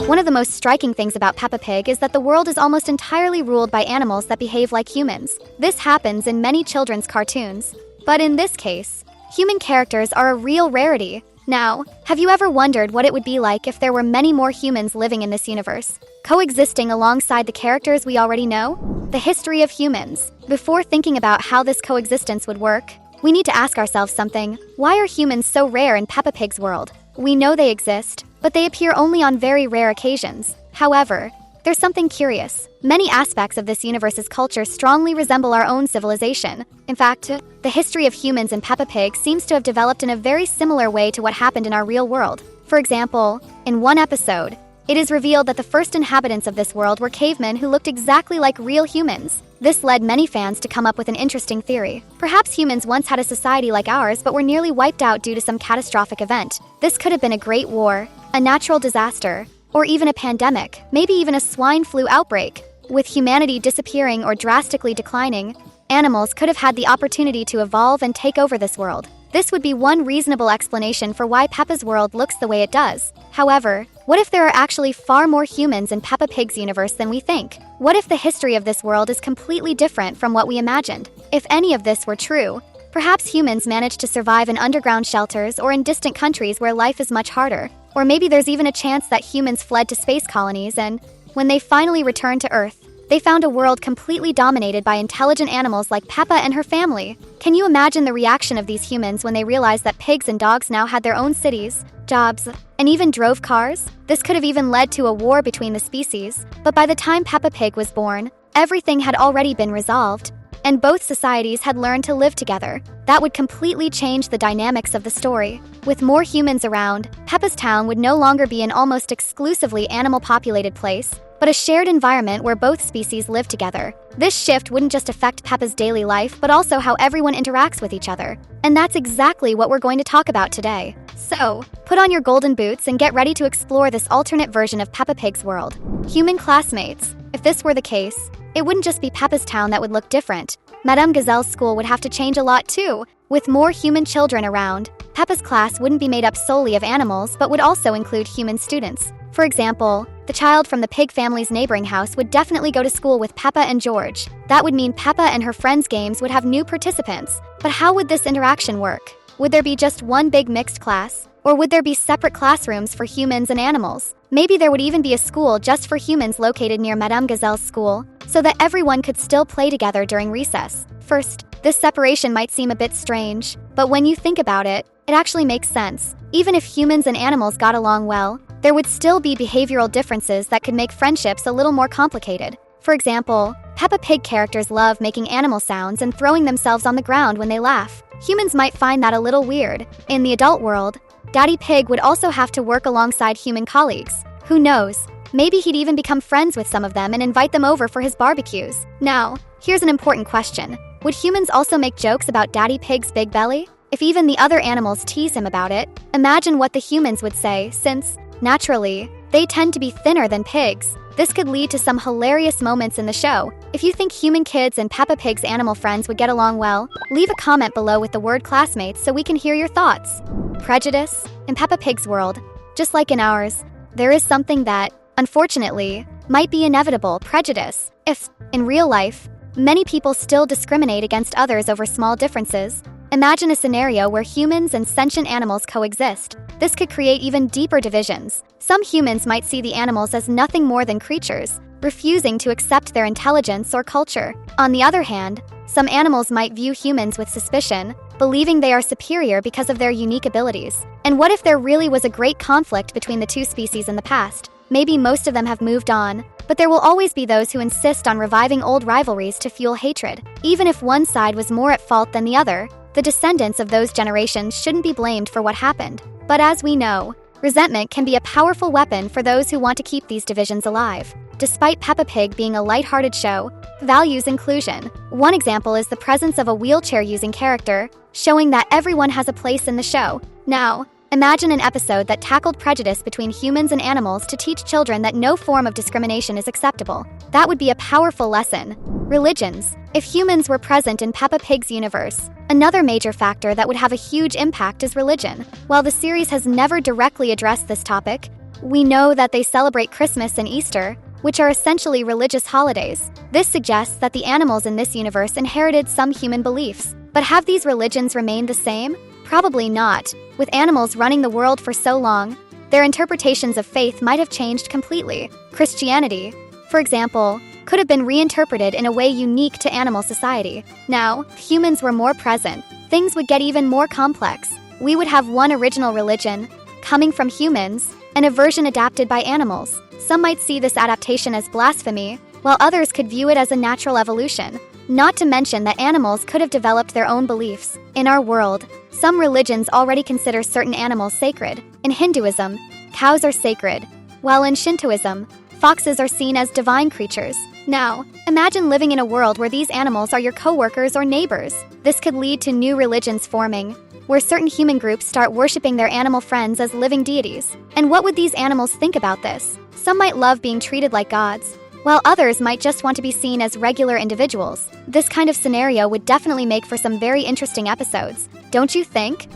One of the most striking things about Peppa Pig is that the world is almost entirely ruled by animals that behave like humans. This happens in many children's cartoons. But in this case, human characters are a real rarity. Now, have you ever wondered what it would be like if there were many more humans living in this universe, coexisting alongside the characters we already know? The history of humans. Before thinking about how this coexistence would work, we need to ask ourselves something. Why are humans so rare in Peppa Pig's world? We know they exist, but they appear only on very rare occasions. However, there's something curious. Many aspects of this universe's culture strongly resemble our own civilization. In fact, the history of humans in Peppa Pig seems to have developed in a very similar way to what happened in our real world. For example, in one episode, it is revealed that the first inhabitants of this world were cavemen who looked exactly like real humans. This led many fans to come up with an interesting theory. Perhaps humans once had a society like ours but were nearly wiped out due to some catastrophic event. This could have been a great war, a natural disaster, or even a pandemic, maybe even a swine flu outbreak. With humanity disappearing or drastically declining, animals could have had the opportunity to evolve and take over this world. This would be one reasonable explanation for why Peppa's world looks the way it does. However, what if there are actually far more humans in Peppa Pig's universe than we think? What if the history of this world is completely different from what we imagined? If any of this were true, perhaps humans managed to survive in underground shelters or in distant countries where life is much harder. Or maybe there's even a chance that humans fled to space colonies and, when they finally returned to Earth, they found a world completely dominated by intelligent animals like Peppa and her family. Can you imagine the reaction of these humans when they realized that pigs and dogs now had their own cities, jobs, and even drove cars? This could have even led to a war between the species, but by the time Peppa Pig was born, everything had already been resolved, and both societies had learned to live together. That would completely change the dynamics of the story. With more humans around, Peppa's town would no longer be an almost exclusively animal-populated place, but a shared environment where both species live together. This shift wouldn't just affect Peppa's daily life, but also how everyone interacts with each other. And that's exactly what we're going to talk about today. So, put on your golden boots and get ready to explore this alternate version of Peppa Pig's world. Human classmates. If this were the case, it wouldn't just be Peppa's town that would look different. Madame Gazelle's school would have to change a lot too. With more human children around, Peppa's class wouldn't be made up solely of animals but would also include human students. For example, the child from the pig family's neighboring house would definitely go to school with Peppa and George. That would mean Peppa and her friends' games would have new participants. But how would this interaction work? Would there be just one big mixed class? Or would there be separate classrooms for humans and animals? Maybe there would even be a school just for humans located near Madame Gazelle's school, so that everyone could still play together during recess. First, this separation might seem a bit strange, but when you think about it, it actually makes sense. Even if humans and animals got along well, there would still be behavioral differences that could make friendships a little more complicated. For example, Peppa Pig characters love making animal sounds and throwing themselves on the ground when they laugh. Humans might find that a little weird. In the adult world, Daddy Pig would also have to work alongside human colleagues. Who knows? Maybe he'd even become friends with some of them and invite them over for his barbecues. Now, here's an important question. Would humans also make jokes about Daddy Pig's big belly? If even the other animals tease him about it, imagine what the humans would say, since, naturally, they tend to be thinner than pigs. This could lead to some hilarious moments in the show. If you think human kids and Peppa Pig's animal friends would get along well, leave a comment below with the word classmates so we can hear your thoughts. Prejudice. In Peppa Pig's world, just like in ours, there is something that, unfortunately, might be inevitable: prejudice. If, in real life, many people still discriminate against others over small differences, imagine a scenario where humans and sentient animals coexist. This could create even deeper divisions. Some humans might see the animals as nothing more than creatures, refusing to accept their intelligence or culture. On the other hand, some animals might view humans with suspicion, believing they are superior because of their unique abilities. And what if there really was a great conflict between the two species in the past? Maybe most of them have moved on, but there will always be those who insist on reviving old rivalries to fuel hatred. Even if one side was more at fault than the other, the descendants of those generations shouldn't be blamed for what happened. But as we know, resentment can be a powerful weapon for those who want to keep these divisions alive. Despite Peppa Pig being a lighthearted show, values inclusion. One example is the presence of a wheelchair-using character, showing that everyone has a place in the show. Now, imagine an episode that tackled prejudice between humans and animals to teach children that no form of discrimination is acceptable. That would be a powerful lesson. Religions. If humans were present in Peppa Pig's universe, another major factor that would have a huge impact is religion. While the series has never directly addressed this topic, We know that they celebrate Christmas and Easter, which are essentially religious holidays. This suggests that the animals in this universe inherited some human beliefs. But have these religions remained the same? Probably not. With animals running the world for so long, their interpretations of faith might have changed completely. Christianity, for example, could have been reinterpreted in a way unique to animal society. Now, if humans were more present, things would get even more complex. We would have one original religion, coming from humans, and a version adapted by animals. Some might see this adaptation as blasphemy, while others could view it as a natural evolution. Not to mention that animals could have developed their own beliefs. In our world, some religions already consider certain animals sacred. In Hinduism, cows are sacred, while in Shintoism, foxes are seen as divine creatures. Now, imagine living in a world where these animals are your coworkers or neighbors. This could lead to new religions forming, where certain human groups start worshipping their animal friends as living deities. And what would these animals think about this? Some might love being treated like gods, while others might just want to be seen as regular individuals. This kind of scenario would definitely make for some very interesting episodes, don't you think?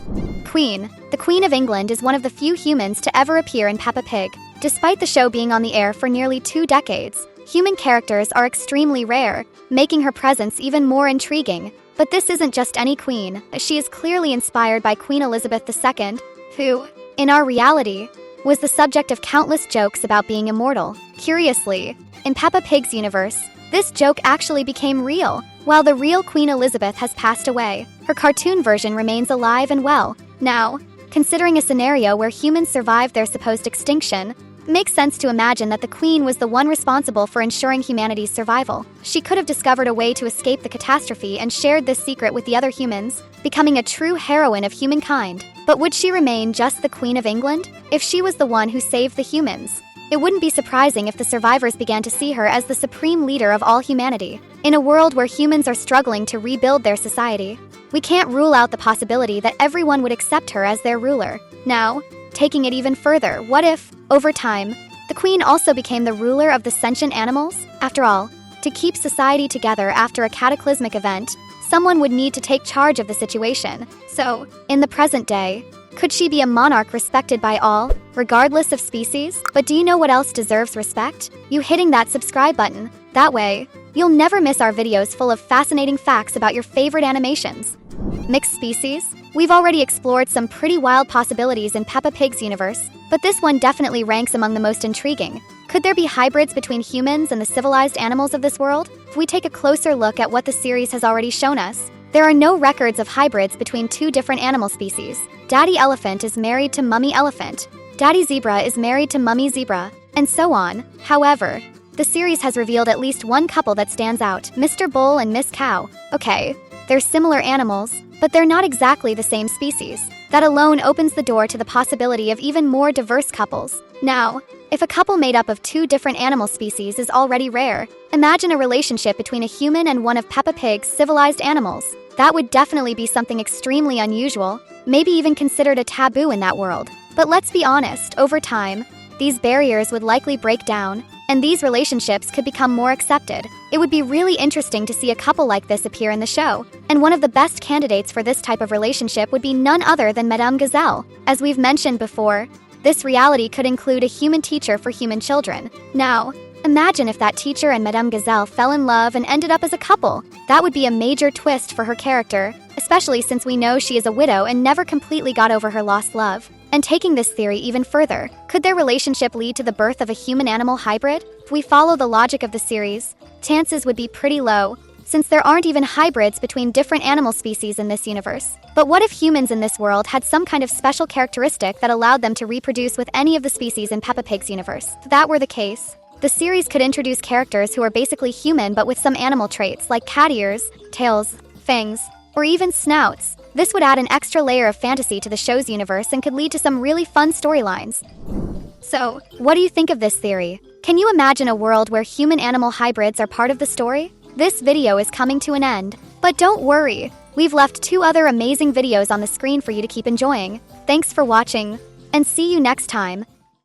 Queen. The Queen of England is one of the few humans to ever appear in Peppa Pig. Despite the show being on the air for nearly 2 decades, human characters are extremely rare, making her presence even more intriguing. But this isn't just any queen. She is clearly inspired by Queen Elizabeth II, who, in our reality, was the subject of countless jokes about being immortal. Curiously, in Peppa Pig's universe, this joke actually became real. While the real Queen Elizabeth has passed away, her cartoon version remains alive and well. Now, considering a scenario where humans survived their supposed extinction, it makes sense to imagine that the Queen was the one responsible for ensuring humanity's survival. She could have discovered a way to escape the catastrophe and shared this secret with the other humans, becoming a true heroine of humankind. But would she remain just the Queen of England? If she was the one who saved the humans, it wouldn't be surprising if the survivors began to see her as the supreme leader of all humanity. In a world where humans are struggling to rebuild their society, we can't rule out the possibility that everyone would accept her as their ruler. Now, taking it even further, what if, over time, the Queen also became the ruler of the sentient animals? After all, to keep society together after a cataclysmic event, someone would need to take charge of the situation. So, in the present day, could she be a monarch respected by all, regardless of species? But do you know what else deserves respect? You hitting that subscribe button. That way, you'll never miss our videos full of fascinating facts about your favorite animations. Mixed species? We've already explored some pretty wild possibilities in Peppa Pig's universe, but this one definitely ranks among the most intriguing. Could there be hybrids between humans and the civilized animals of this world? If we take a closer look at what the series has already shown us, there are no records of hybrids between 2 different animal species. Daddy Elephant is married to Mummy Elephant, Daddy Zebra is married to Mummy Zebra, and so on. However, the series has revealed at least one couple that stands out, Mr. Bull and Miss Cow. Okay, they're similar animals, but they're not exactly the same species. That alone opens the door to the possibility of even more diverse couples. Now, if a couple made up of 2 different animal species is already rare, imagine a relationship between a human and one of Peppa Pig's civilized animals. That would definitely be something extremely unusual, maybe even considered a taboo in that world. But let's be honest, over time, these barriers would likely break down, and these relationships could become more accepted. It would be really interesting to see a couple like this appear in the show, and one of the best candidates for this type of relationship would be none other than Madame Gazelle. As we've mentioned before, this reality could include a human teacher for human children. Now, imagine if that teacher and Madame Gazelle fell in love and ended up as a couple. That would be a major twist for her character, especially since we know she is a widow and never completely got over her lost love. And taking this theory even further, could their relationship lead to the birth of a human-animal hybrid? If we follow the logic of the series, chances would be pretty low, since there aren't even hybrids between different animal species in this universe. But what if humans in this world had some kind of special characteristic that allowed them to reproduce with any of the species in Peppa Pig's universe? If that were the case, the series could introduce characters who are basically human but with some animal traits like cat ears, tails, fangs, or even snouts. This would add an extra layer of fantasy to the show's universe and could lead to some really fun storylines. So, what do you think of this theory? Can you imagine a world where human-animal hybrids are part of the story? This video is coming to an end, but don't worry, we've left 2 other amazing videos on the screen for you to keep enjoying. Thanks for watching, and see you next time.